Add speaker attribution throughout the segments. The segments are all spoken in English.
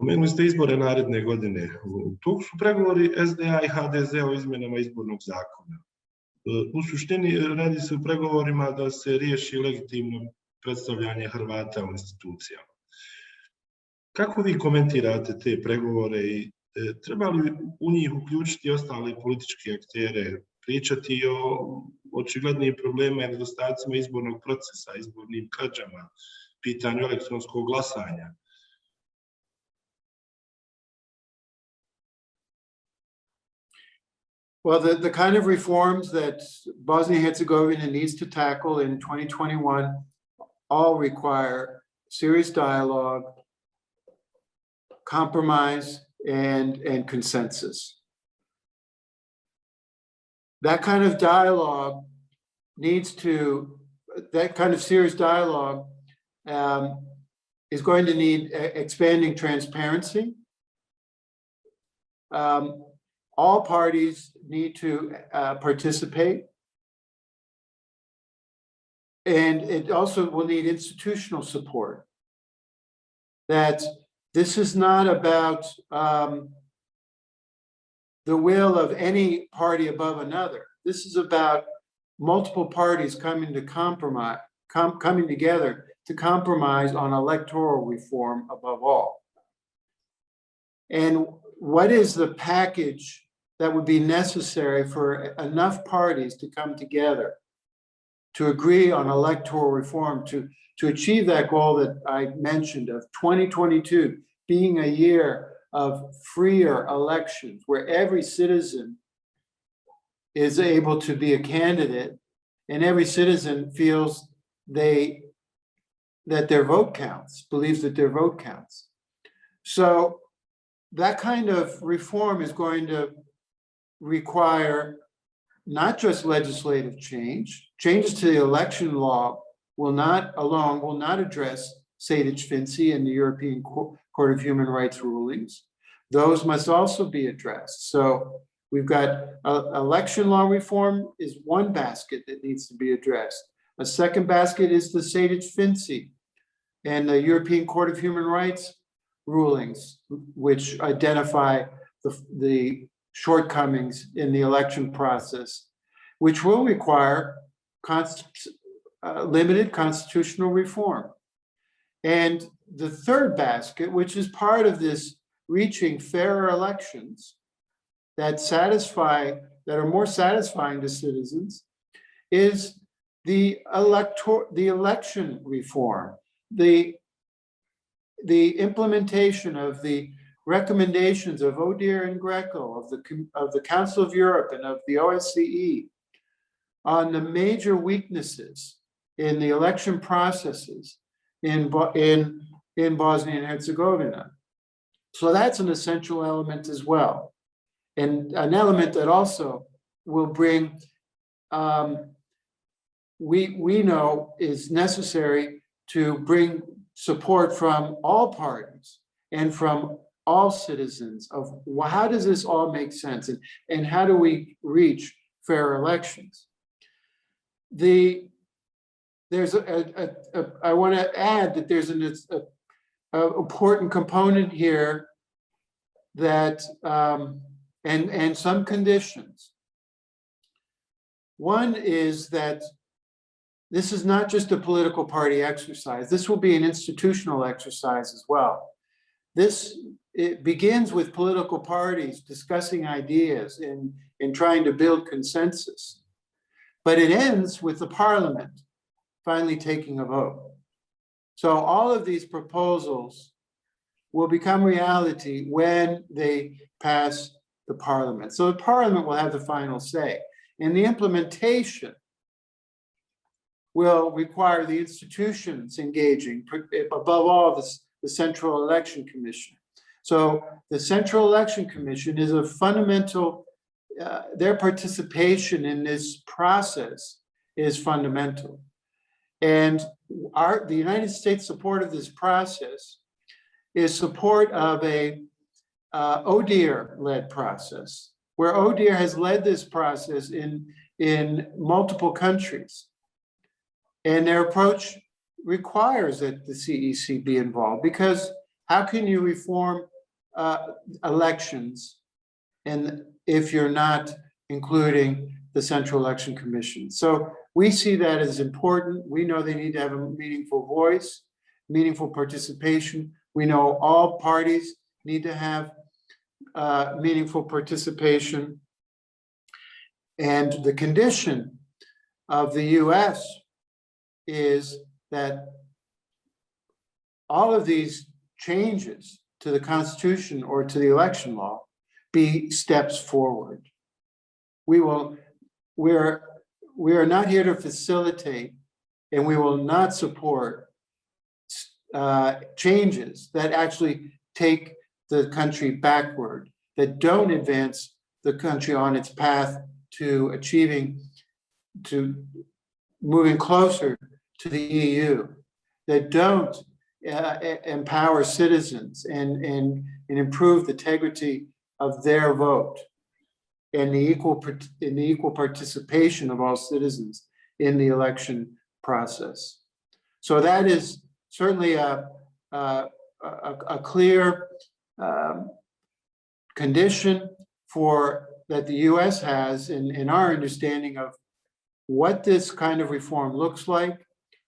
Speaker 1: Spomenuli ste izbore naredne godine. Tu su pregovori SDA i HDZ o izmjenama izbornog zakona. U suštini radi se o pregovorima da se riješi legitimno predstavljanje Hrvata u institucijama. Kako vi komentirate te pregovore i treba li u njih uključiti ostale političke aktere, pričati o očiglednim problemima i nedostacima izbornog procesa, izbornim krađama, pitanju elektronskog glasanja?
Speaker 2: Well, the kind of reforms that Bosnia and Herzegovina needs to tackle in 2021 all require serious dialogue, compromise, and consensus. That kind of dialogue that kind of serious dialogue is going to need expanding transparency. All parties need to participate. And it also will need institutional support. That this is not about the will of any party above another. This is about multiple parties coming together to compromise on electoral reform above all. And what is the package that would be necessary for enough parties to come together to agree on electoral reform to achieve that goal that I mentioned of 2022 being a year of freer elections where every citizen is able to be a candidate and every citizen feels that their vote counts, believes that their vote counts. So that kind of reform is going to require not just legislative change. Changes to the election law will not address Sejdić-Finci and the European Court of Human Rights rulings. Those must also be addressed. So we've got election law reform is one basket that needs to be addressed. A second basket is the Sejdić-Finci and the European Court of Human Rights rulings, which identify the shortcomings in the election process, which will require limited constitutional reform. And the third basket, which is part of this reaching fairer elections that are more satisfying to citizens, is the election reform, the implementation of the recommendations of ODIHR and Greco, of the Council of Europe and of the OSCE on the major weaknesses in the election processes in Bosnia and Herzegovina. So that's an essential element as well. And an element that also will bring, we know is necessary to bring support from all parties and from all citizens of how does this all make sense and how do we reach fair elections? I want to add that there's an important component here that and some conditions. One is that this is not just a political party exercise. This will be an institutional exercise as well. It begins with political parties discussing ideas and trying to build consensus. But it ends with the parliament finally taking a vote. So all of these proposals will become reality when they pass the parliament. So the parliament will have the final say. And the implementation will require the institutions engaging, above all, the Central Election Commission. So the Central Election Commission is a fundamental, their participation in this process is fundamental. And the United States support of this process is support of a ODIHR-led process, where ODIHR has led this process in multiple countries. And their approach requires that the CEC be involved, because how can you reform elections, and if you're not including the Central Election Commission. So we see that as important. We know they need to have a meaningful voice, meaningful participation. We know all parties need to have meaningful participation. And the condition of the US is that all of these changes to the Constitution or to the election law be steps forward. We are not here to facilitate, and we will not support changes that actually take the country backward, that don't advance the country on its path to moving closer to the EU, that don't empower citizens and improve the integrity of their vote and the equal participation of all citizens in the election process. So that is certainly a clear condition that the US has in our understanding of what this kind of reform looks like,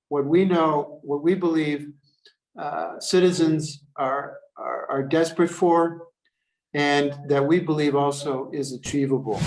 Speaker 2: what we know, what we believe citizens are desperate for, and that we believe also is achievable.